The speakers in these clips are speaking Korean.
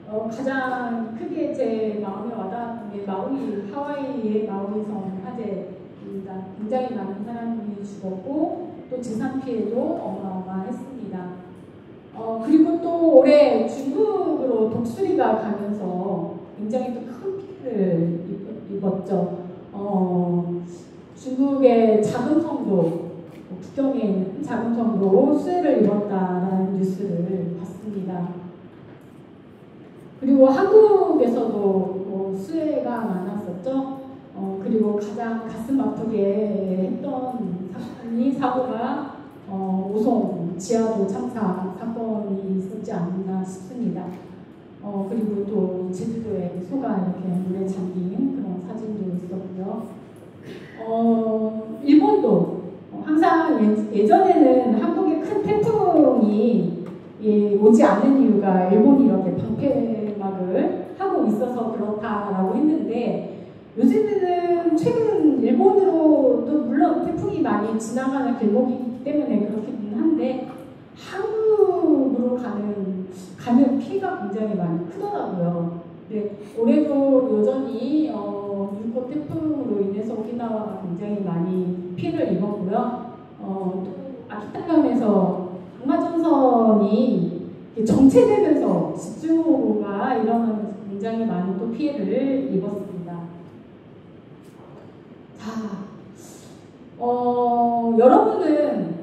가장 크게 제 마음에 와닿았던 게 하와이의 마우이섬 화재입니다. 굉장히 많은 사람들이 죽었고 또 재산 피해도 어마어마했습니다. 그리고 또 올해 중국으로 독수리가 가면서 굉장히 또 큰 피해를 입었죠. 중국의 작은 성도, 북경에 있는 작은 성도 수해를 입었다라는 뉴스를 봤습니다. 그리고 한국에서도 수해가 많았었죠. 그리고 가장 가슴 아프게 했던 사고가 오송 지하도 참사 사건이 있었지 않나 싶습니다. 그리고 또 제주도에 소가 이렇게 물에 잠긴 그런 사진도 있었고요. 일본도 항상 예전에는 한국에 큰 태풍이 오지 않는 이유가 일본이 이렇게 방패막을 하고 있어서 그렇다라고 했는데 요즘에는 최근 일본으로도 물론 태풍이 많이 지나가는 길목이기 때문에 그렇긴 한데 한국으로 가는 피해가 굉장히 많이 크더라고요. 네, 올해도 여전히 유고 태풍으로 인해서 오키나와가 굉장히 많이 피해를 입었고요. 또 아키타현에서 강마전선이 정체되면서 집중호우가 일어나면서 굉장히 많은 또 피해를 입었습니다. 자, 여러분은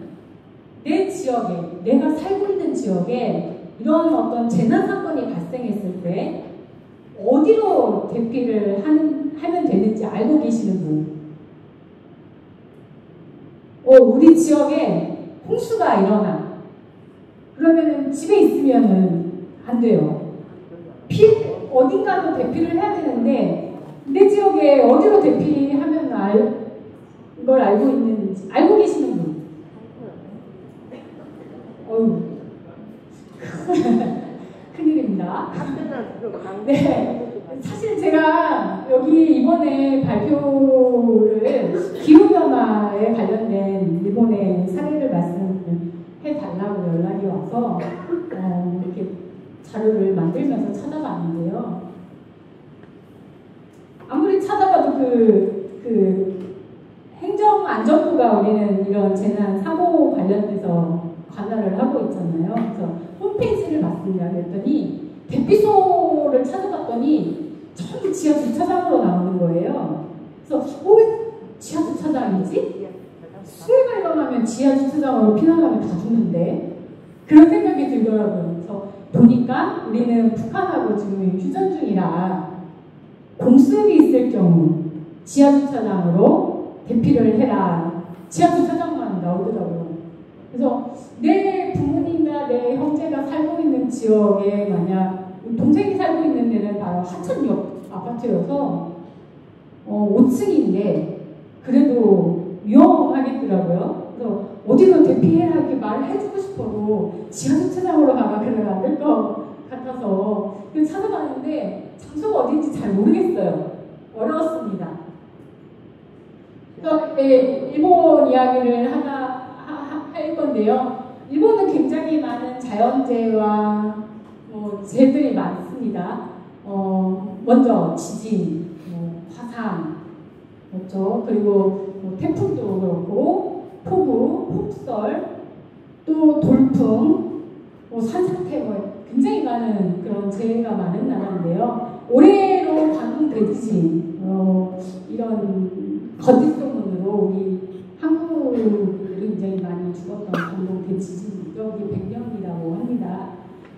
내 지역에, 내가 살고 있는 지역에 이런 어떤 재난 사건이 발생했을 때 어디로 대피를 하면 되는지 알고 계시는 분? 우리 지역에 홍수가 일어나. 그러면은 집에 있으면은 안 돼요. 어딘가로 대피를 해야 되는데 내 지역에 어디로 대피하면 이걸 알고 계시는 분? 큰일입니다. 네. 사실 제가 여기 이번에 발표를 기후변화에 관련된 일본의 사례를 말씀해달라고 연락이 와서 이렇게 자료를 만들면서 찾아봤는데요. 아무리 찾아봐도 그 행정안전부가 우리는 이런 재난 사고 관련돼서 관할을 하고 있잖아요. 그래서 홈페이지를 봤습니다. 그랬더니 대피소를 찾아봤더니 전부 지하 주차장으로 나오는 거예요. 그래서 왜 지하 주차장이지? 수해가 일어나면 지하 주차장으로 피난하면 다 죽는데 그런 생각이 들더라고요. 그래서 보니까 우리는 북한하고 지금 휴전 중이라 공습이 있을 경우 지하 주차장으로 대피를 해라. 지하 주차장만 나오더라고요. 그래서 내 부모님이나 내 형제가 살고 있는 지역에 만약 동생이 살고 있는 데는 바로 하천역 아파트여서 5층인데 그래도 위험하겠더라고요. 그래서 어디로 대피해라 이렇게 말을 해주고 싶어도 지하주차장으로 가가 그러면 안 될 것 같아서 찾아봤는데 장소가 어딘지 잘 모르겠어요. 어려웠습니다. 그래서 일본 이야기를 할 건데요. 일본은 굉장히 많은 자연재해와 재해들이 많습니다. 먼저 지진, 화산, 그렇죠. 그리고 태풍도 그렇고 폭우, 폭설, 또 돌풍, 산사태 굉장히 많은 그런 재해가 많은 나라인데요. 올해로 광동 대지진 이런 거짓 소문으로 우리 한국이 굉장히 많이 죽었던 광동 대지진 여기 100년이라고 합니다.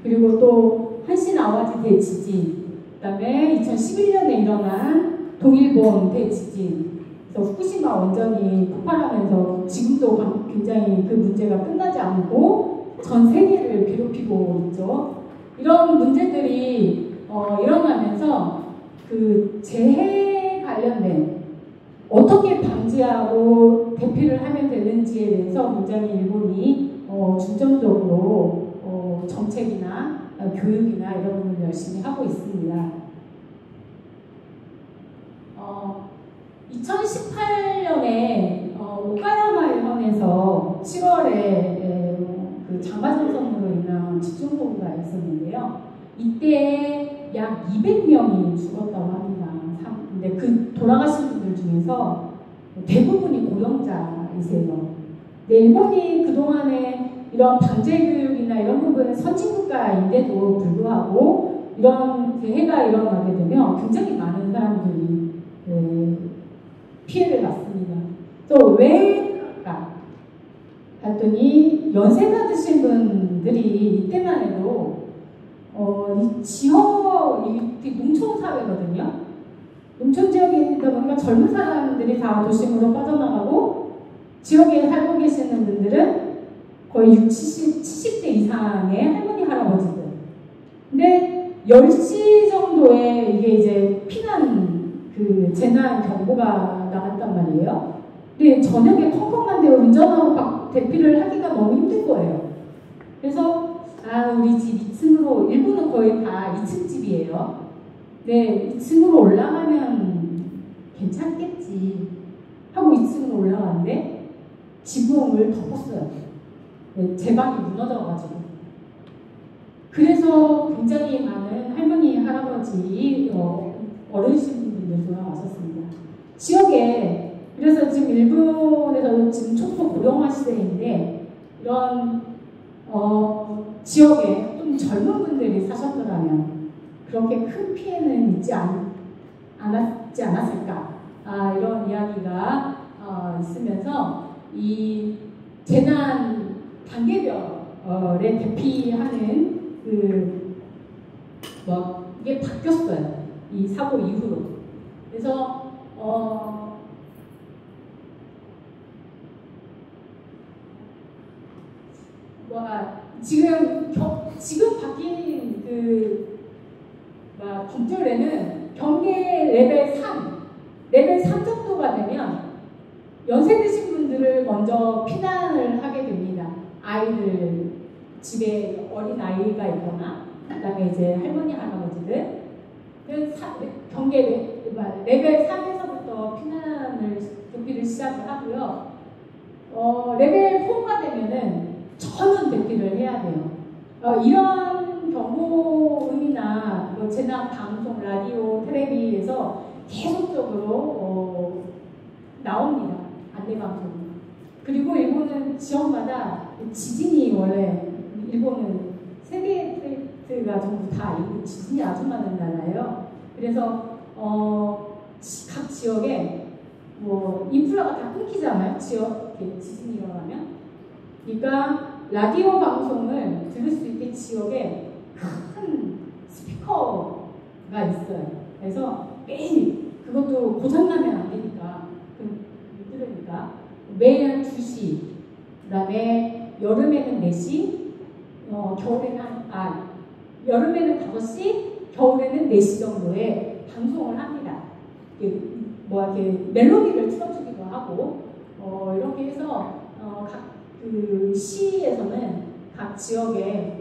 그리고 또 한신 아와지 대지진, 그다음에 2011년에 일어난 동일본 대지진, 그래서 후쿠시마 원전이 폭발하면서 지금도 굉장히 그 문제가 끝나지 않고 전 세계를 괴롭히고 있죠. 이런 문제들이 일어나면서 그 재해 관련된 어떻게 방지하고 대피를 하면 되는지에 대해서 굉장히 일본이 중점적으로 정책이나 교육이나 이런 부분을 열심히 하고 있습니다. 2018년에 오카야마 현에서 7월에 그 장마전선으로 인한 집중호우가 있었는데요. 이때 약 200명이 죽었다고 합니다. 근데 그 돌아가신 분들 중에서 대부분이 고령자이세요. 네, 일본이 그동안에 이런 방제교육이나 이런 부분은 선진국가인데도 불구하고 이런 대해가 일어나게 되면 굉장히 많은 사람들이 피해를 봤습니다. 또 왜 그럴까? 했더니 연세가 드신 분들이 이때만 해도 이 지역이 농촌 사회거든요. 농촌 지역이다 보니까 젊은 사람들이 다 도심으로 빠져나가고 지역에 살고 계시는 분들은 거의 70대 이상의 할머니, 할아버지들. 근데 10시 정도에 이게 이제 피난 그 재난 경보가 나갔단 말이에요. 근데 저녁에 컴컴한 데 운전하고 대피를 하기가 너무 힘든 거예요. 그래서 우리 집 2층으로, 일부는 거의 다 2층 집이에요. 네, 2층으로 올라가면 괜찮겠지 하고 2층으로 올라갔는데 지붕을 덮었어요. 네, 제 방이 무너져가지고. 그래서 굉장히 많은 할머니, 할아버지, 어르신분들 돌아가셨습니다. 지역에, 그래서 지금 일본에서 지금 초속 고령화 시대인데 이런 지역에 좀 젊은 분들이 사셨더라면 그렇게 큰 피해는 있지 않았지 않았을까, 이런 이야기가 있으면서 이 재난 단계별에 대피하는 이게 바뀌었어요. 이 사고 이후로. 그래서 지금 바뀐 검열에는 경계 레벨 3 정도가 되면 연세 드신 분들을 먼저 피난을 하게 됩니다. 아이들, 집에 어린 아이가 있거나, 그 다음에 이제 할머니, 할아버지들. 경계 레벨 3에서부터 대피를 시작을 하고요. 레벨 4가 되면은 전원 대피를 해야 돼요. 이런 경보음이나 재난 방송, 라디오, 텔레비에서 계속적으로 나옵니다. 안내방송. 그리고 일본은 지역마다 지진이 원래, 일본은 세계 플레이트가 전부 다 지진이 아주 많은 나라예요. 그래서 각 지역에 인프라가 다 끊기잖아요. 지역에 지진이 일어나면. 그러니까 라디오 방송을 들을 수 있게 지역에 큰 스피커가 있어요. 그래서 매일, 그것도 고장나면 안 되니까, 못 들으니까 매일 2시, 그 다음에 여름에는 4시, 여름에는 5시, 겨울에는 4시 정도에 방송을 합니다. 이렇게 멜로디를 틀어주기도 하고, 이렇게 해서 각 시에서는 각 지역에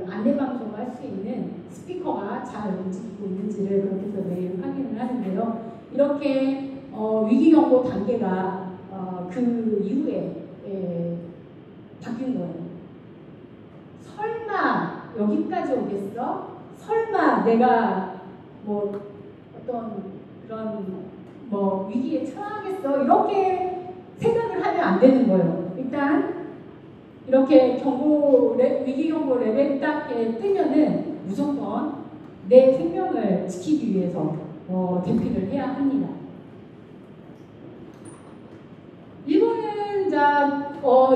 안내방송을 할 수 있는 스피커가 잘 움직이고 있는지를 그렇게 해서 매일 확인을 하는데요. 이렇게 위기경보 단계가 그 이후에 바뀐 거예요. 설마 여기까지 오겠어? 설마 내가 어떤 그런 위기에 처하겠어? 이렇게 생각을 하면 안 되는 거예요. 일단 이렇게 위기경보 레벨이 딱 뜨면은 무조건 내 생명을 지키기 위해서 대피를 해야 합니다. 일본은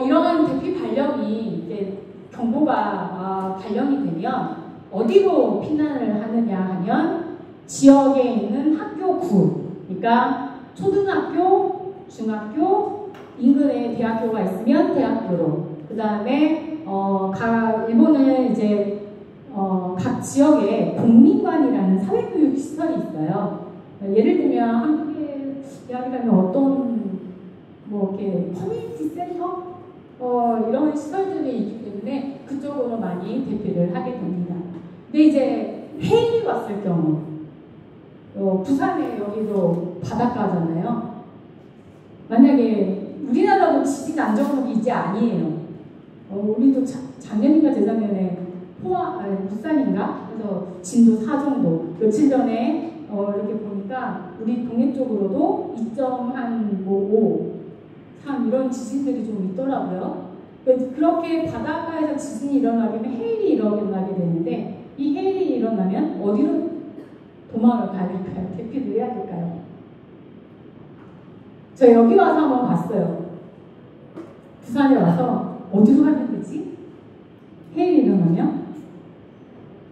이러한 대피 발령이 이제 경보가 발령이 되면 어디로 피난을 하느냐 하면 지역에 있는 학교구, 그러니까 초등학교, 중학교, 인근에 대학교가 있으면 대학교로, 그 다음에 일본은 이제 각 지역에 공민관이라는 사회교육 시설이 있어요. 예를 들면 한국에 이야기하면 어떤 이렇게 커뮤니티 센터 이런 시설들이 있기 때문에 그쪽으로 많이 대피를 하게 됩니다. 근데 이제 해일이 왔을 경우, 부산에 여기도 바닷가잖아요. 만약에 우리나라도 지진 안정국이 이제 아니에요. 우리도 작년인가 재작년에 부산인가? 그래서 진도 4 정도. 며칠 전에 이렇게 보니까 우리 동해 쪽으로도 2.5, 3 이런 지진들이 좀 있더라고요. 그렇게 바닷가에서 지진이 일어나게 되면 해일이 일어나게 되는데 이 해일이 일어나면 어디로 도망을 가야 될까요? 대피를 해야 될까요? 저 여기 와서 한번 봤어요. 부산에 와서 어디로 가면 되지? 해일이 일어나면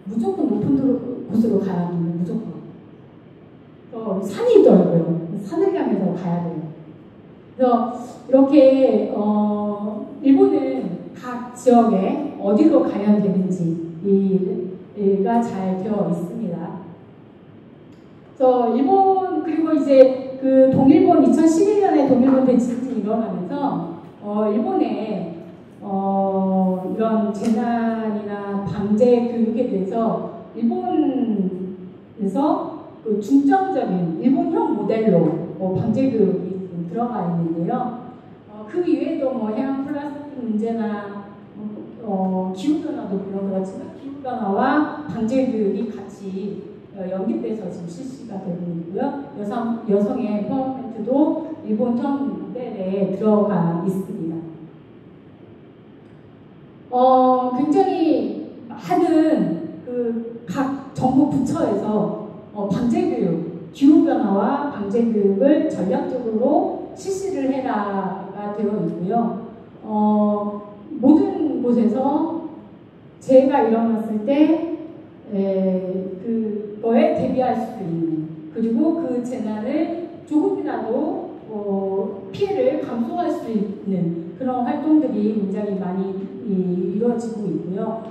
무조건 높은 곳으로 가야 합니다. 무조건. 산이 있더라고요. 산을 향해서 가야 돼요. 그래서 이렇게 일본은 각 지역에 어디로 가야 되는지가 잘 되어 있습니다. 그래서 일본 그리고 이제 그 동일본 2011년에 동일본 대지진이 일어나면서 일본에 이런 재난이나 방재 교육에 대해서 일본에서 그 중점적인 일본형 모델로 방재 교육이 들어가 있는데요. 그 이외에도 뭐 해양 플라스틱 문제나 기후 변화도 물론 그렇지만 기후 변화와 방재 교육이 같이 연계돼서 지금 실시가 되고 있고요. 여성의 empowerment도 일본형 모델에 들어가 있습니다. 굉장히 많은 그 각 정부 부처에서 방재 교육, 기후 변화와 방재 교육을 전략적으로 실시를 해라가 되어 있고요. 모든 곳에서 재해가 일어났을 때 그거에 대비할 수 있는, 그리고 그 재난을 조금이라도 피해를 감소할 수 있는 그런 활동들이 굉장히 많이 이루어지고 있고요.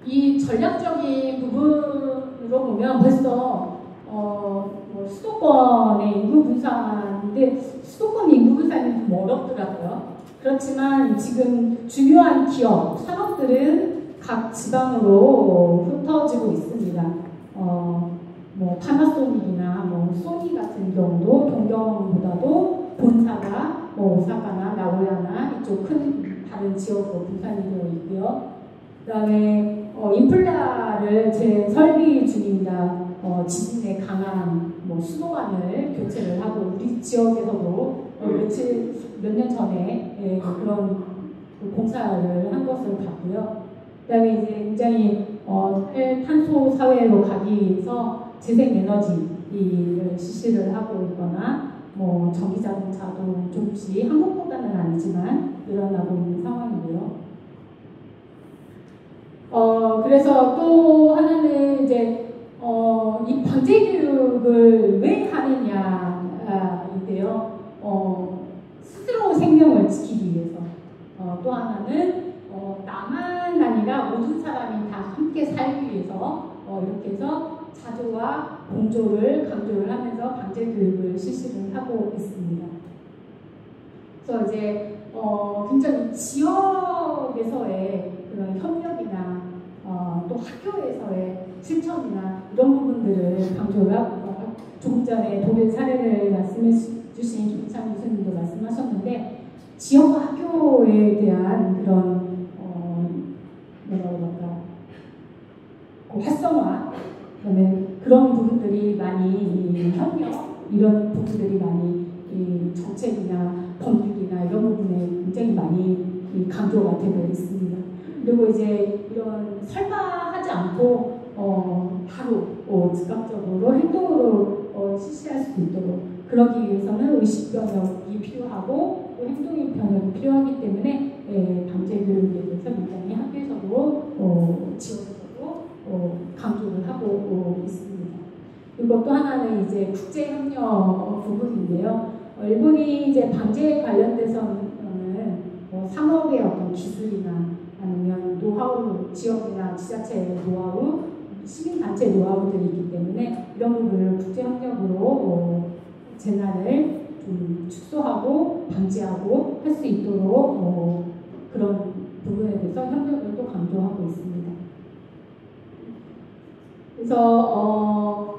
이 전략적인 부분으로 보면 벌써 뭐 수도권의 인구 분산인데 수도권 인구 분산이 좀 어렵더라고요. 그렇지만 지금 중요한 기업, 산업들은 각 지방으로 흩어지고 있습니다. 뭐 파나소닉이나 뭐 소니 같은 경우도 동경보다도 본사가 뭐 오사카나 나고야나 이쪽 큰 다른 지역으로 분산이 되어 있고요. 그다음에 인플라를 재설비 중입니다. 지진에 강한 뭐 수도관을 교체를 하고 우리 지역에서도 몇 년 전에 그런 공사를 한 것을 봤고요. 그다음에 이제 굉장히 탈탄소 사회로 가기 위해서 재생에너지를 실시를 하고 있거나 뭐 전기자동차도 조금씩 한국보다는 아니지만 일어나고 있는 상황이고요. 그래서 또 하나는 이제 이 방재 교육을 왜 하느냐인데요. 스스로 생명을 지키기 위해서. 또 하나는 나만 아니라 모든 사람이 다 함께 살기 위해서 이렇게 해서 자조와 공조를 강조를 하면서 방재 교육을 실시를 하고 있습니다. 그래서 이제 굉장히 지역에서의 그런 협력이나 또 학교에서의 실천이나 이런 부분들을 강조를 하고 조금 전에 독일 사례를 말씀해 주신 김창 교수님도 말씀하셨는데 지역과 학교에 대한 그런 뭐라 그럴까 그 활성화 그다음에 그런 부분들이 많이 협력 이런 부분들이 많이 정책이나 법률이나 이런 부분에 굉장히 많이 강조가 되고 있습니다. 그리고 이제 이런 설마하지 않고 바로 즉각적으로 행동으로 실시할 수 있도록 그러기 위해서는 의식 변혁이 필요하고 또 행동의 변혁이 필요하기 때문에 방재 교육에 대해서 굉장히 학교에서도 지역에서도 강조를 하고 있습니다. 그리고 또 하나는 이제 국제 협력 부분인데요. 일본이 이제 방재에 관련돼서는 산업의 어떤 기술이나 아니면 노하우, 지역이나 지자체의 노하우, 시민단체 노하우들이 있기 때문에 이런 부분을 국제협력으로 재난을 좀 축소하고 방지하고 할 수 있도록 그런 부분에 대해서 협력을 또 강조하고 있습니다. 그래서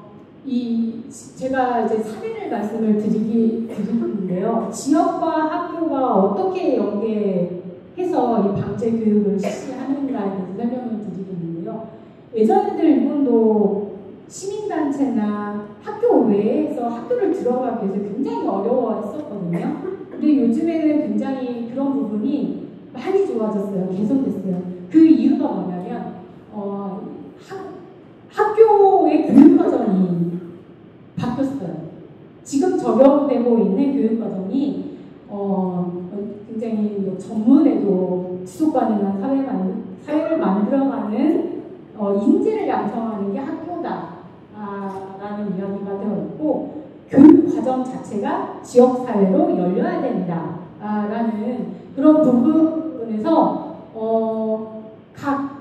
제가 이제 사례를 말씀을 드리는데요. 지역과 학교가 어떻게 연계해서 이 방재 교육을 실시하는가에 대해서 설명을 드리겠는데요. 예전에도 일본도 시민단체나 학교 외에서 학교를 들어가기 위해서 굉장히 어려워했었거든요. 근데 요즘에는 굉장히 그런 부분이 많이 좋아졌어요. 개선됐어요. 그 이유가 뭐냐면 학교의 교육과정이 바뀌었어요. 지금 적용되고 있는 교육과정이 굉장히 전문에도 지속가능한 사회를 만들어가는 인재를 양성하는 게 학교다라는 이야기가 되어 있고, 교육과정 자체가 지역사회로 열려야 된다라는 그런 부분에서 각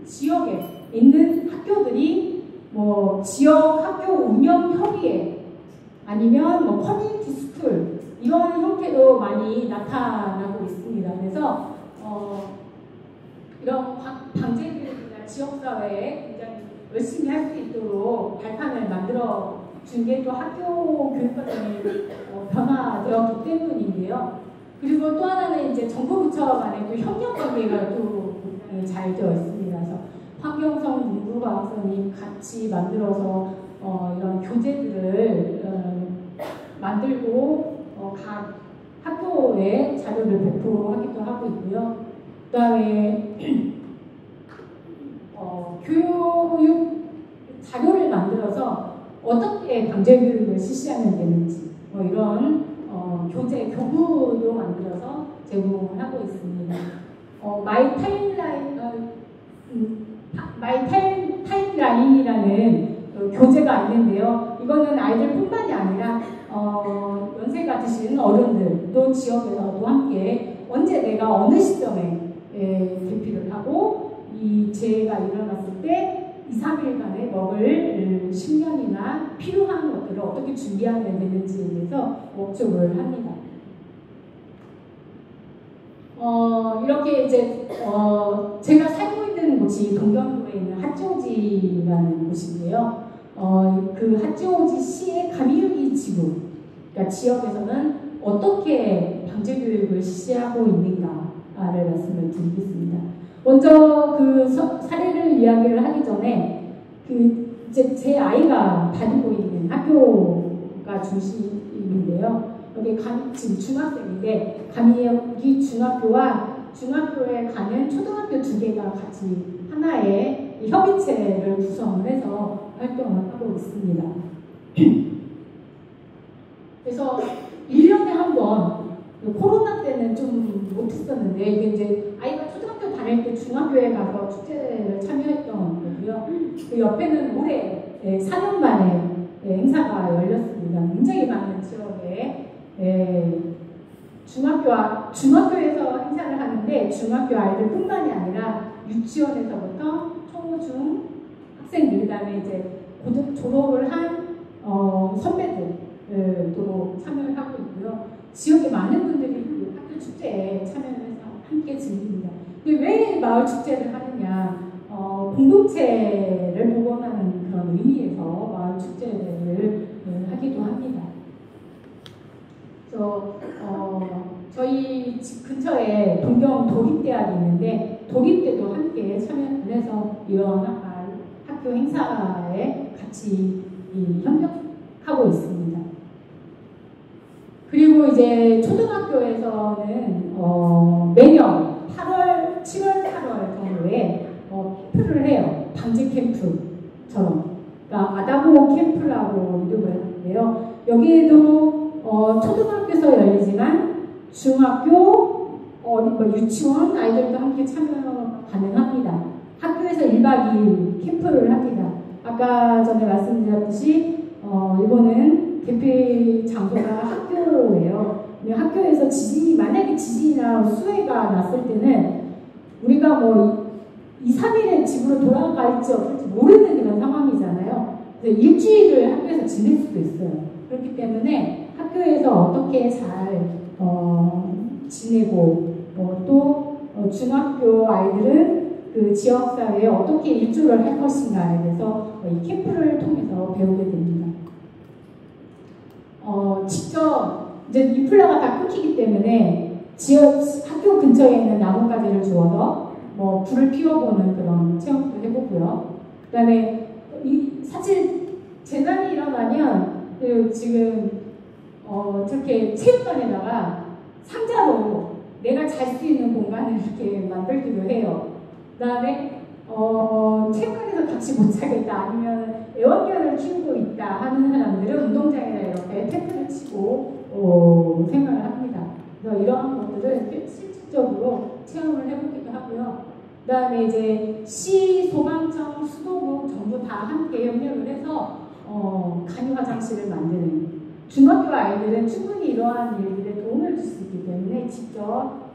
지역에 있는 학교들이 뭐 지역 학교 운영 협의회 아니면 뭐 커뮤니티 스쿨 이런 형태로 많이 나타나고 있습니다. 그래서 이런 방제교육이나 지역사회에 굉장히 열심히 할 수 있도록 발판을 만들어 준 게 또 학교 교육과정이 변화되었기 때문인데요. 그리고 또 하나는 이제 정부 부처 간의 또 협력 관계가 또 굉장히 잘 되어 있습니다. 그래서 환경성 문부과학선이 같이 만들어서 이런 교재들을 만들고 각 학교에 자료를 배포하기도 하고 있고요. 그 다음에 교육 자료를 만들어서 어떻게 방제교육을 실시하면 되는지 이런 교재 교구도 만들어서 제공을 하고 있습니다. 마이 타임라인이라는 교재가 있는데요. 이거는 아이들뿐만이 아니라 연세가 드신 어른들도 지역에서도 함께 언제 내가 어느 시점에 대피를 하고 이 재해가 일어났을 때 2, 3일간에 먹을 식량이나 필요한 것들을 어떻게 준비하면 되는지에 대해서 워크숍을 합니다. 이렇게 이제 제가 살고 있는 곳이 동경도에 있는 하치오지라는 곳인데요. 그 하치오지 시의 가미유기 지구, 그러니까 지역에서는 어떻게 방제교육을 실시하고 있는가를 말씀을 드리겠습니다. 먼저 그 사례를 이야기를 하기 전에 이제 제 아이가 다니고 있는 학교가 중심인데요. 여기 지금 중학생인데 가미유기 중학교와 중학교에 가는 초등학교 두 개가 같이 하나의 협의체를 구성을 해서 활동을 하고 있습니다. 그래서 1년에 한 번, 코로나 때는 좀 못했었는데, 이게 이제 아이가 초등학교 다닐 때 중학교에 가서 축제를 참여했던 거고요. 그 옆에는 올해 4년 만에 행사가 열렸습니다. 굉장히 많은 지역에 중학교에서 행사를 하는데 중학교 아이들뿐만이 아니라 유치원에서부터 초중 학생들, 그다음에 이제 졸업을 한 선배들도 참여를 하고 있고요. 지역에 많은 분들이 그 학교 축제에 참여를 해서 함께 즐깁니다. 근데 왜 마을 축제를 하느냐? 공동체를 복원하는 그런 의미에서 마을 축제를 하기도 합니다. 그래서 저희 집 근처에 동경 도립대학이 있는데 도립대도 함께 참여를 해서 이런 학교 행사에 같이 협력하고 있습니다. 그리고 이제 초등학교에서는 매년 7월, 8월 정도에 캠프를 해요. 방제 캠프처럼. 그러니까 아다모 캠프라고 이름을 하는데요. 여기에도 초등학교에서 열리지만 중학교, 유치원 아이들도 함께 참여 가능합니다. 학교에서 1박 2일 캠프를 합니다. 아까 전에 말씀드렸듯이 이거는 개폐 장소가 학교예요. 학교에서 만약에 지진이나 수해가 났을 때는 우리가 뭐 2, 3일에 집으로 돌아갈지 어떨지 모르는 이런 상황이잖아요. 그래서 일주일을 학교에서 지낼 수도 있어요. 그렇기 때문에 학교에서 어떻게 잘 지내고 또 중학교 아이들은 그 지역사회에 어떻게 일주를 할 것인가에 대해서 이 캠프를 통해서 배우게 됩니다. 직접 이제 인플라가 다 끊기기 때문에 학교 근처에 있는 나뭇가지를 주워서 뭐 불을 피워보는 그런 체험도 해보고요. 그다음에 사실 재난이 일어나면 지금 저렇게 체육관에다가 상자로 내가 잘 수 있는 공간을 이렇게 만들기도 해요. 그다음에 체육관에서 같이 못 자겠다 아니면 애완견을 키우고 있다 하는 사람들은 운동장에 이렇게 텐트를 치고 생각을 합니다. 그래서 이러한 것들을 실질적으로 체험을 해보기도 하고요. 그 다음에 이제 시, 소방청, 수도국 전부 다 함께 협력을 해서 간이 화장실을 만드는 중학교 아이들은 충분히 이러한 일들에 도움을 줄 수 있기 때문에 직접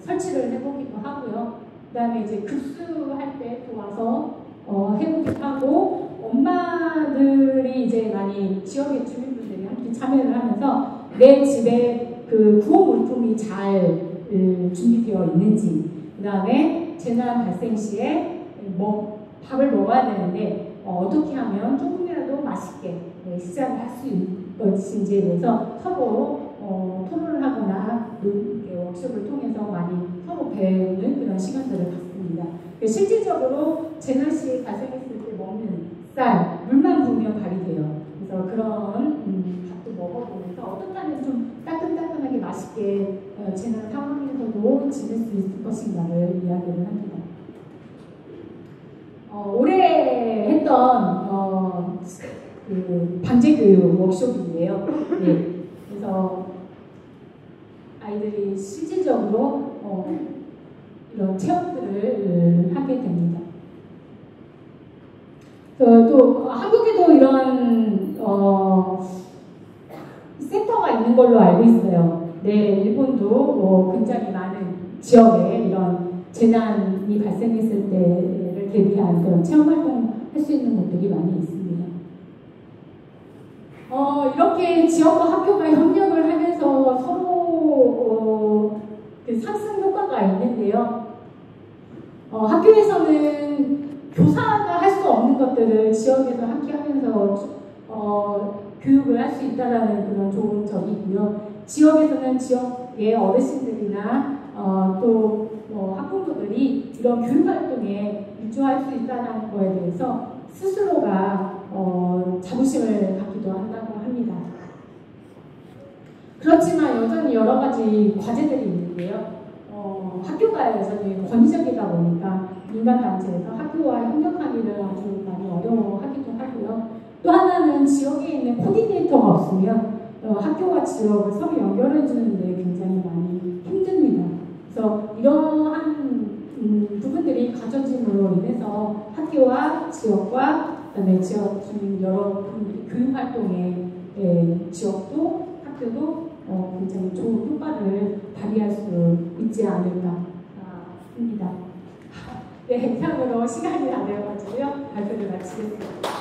설치를 해보기도 하고요. 그 다음에 이제 급수할 때 도와서 해보기도 하고 엄마들이 이제 많이 지역의 주민분들이 함께 참여를 하면서 내 집에 그 구호 물품이 잘 준비되어 있는지 그 다음에 재난 발생 시에 밥을 먹어야 되는데 어떻게 하면 조금이라도 맛있게 시작을 할 수 있는 것인지에 대해서 서로 토론을 하거나 워크숍을 통해서 많이 서로 배우는 그런 시간들을 갖습니다. 실질적으로 재난 시 발생했을 때 먹는 쌀, 물만 부으면 발이 돼요. 그래서 그런 밥도 먹어보면서 어떻게 하면 좀 따끈따끈하게 맛있게 재난 상황에서도 지낼 수 있을 것인가를 이야기를 합니다. 올해 했던 그 방제교육 워크숍인데요. 네. 그래서 아이들이 실질적으로 이런 체험들을 하게 됩니다. 또 한국에도 이런 센터가 있는 걸로 알고 있어요. 네, 일본도 굉장히 많은 지역에 이런 재난이 발생했을 때를 대비한 그런 체험 활동 할 수 있는 곳들이 많이 있습니다. 이렇게 지역과 학교가 협력을 하면서 서로 그 상승 효과가 있는데요. 학교에서는 교사가 할 수 없는 것들을 지역에서 함께 하면서 교육을 할 수 있다는 그런 좋은 점이고요. 지역에서는 지역의 어르신들이나 또 학부모들이 이런 교육 활동에 일조할 수 있다는 거에 대해서 스스로가 자부심을 갖기도 한다고 합니다. 그렇지만 여전히 여러 가지 과제들이 있는데요. 학교가 여전히 권위적이다 보니까 민간단체에서 학교와 협력하기를 아주 많이 어려워하기도 하고요. 또 하나는 지역에 있는 코디네이터가 없으면 학교와 지역을 서로 연결해 주는데 굉장히 많이 힘듭니다. 그래서 이러한 부분들이 갖춰짐으로 인해서 학교와 지역과 그다음에 지역 주민 여러분들이 교육 활동에 지역도 학교도 굉장히 좋은 효과를 발휘할 수 있지 않을까 합니다. 네, 이상으로 시간이 다 되어가지고요. 발표를 마치겠습니다.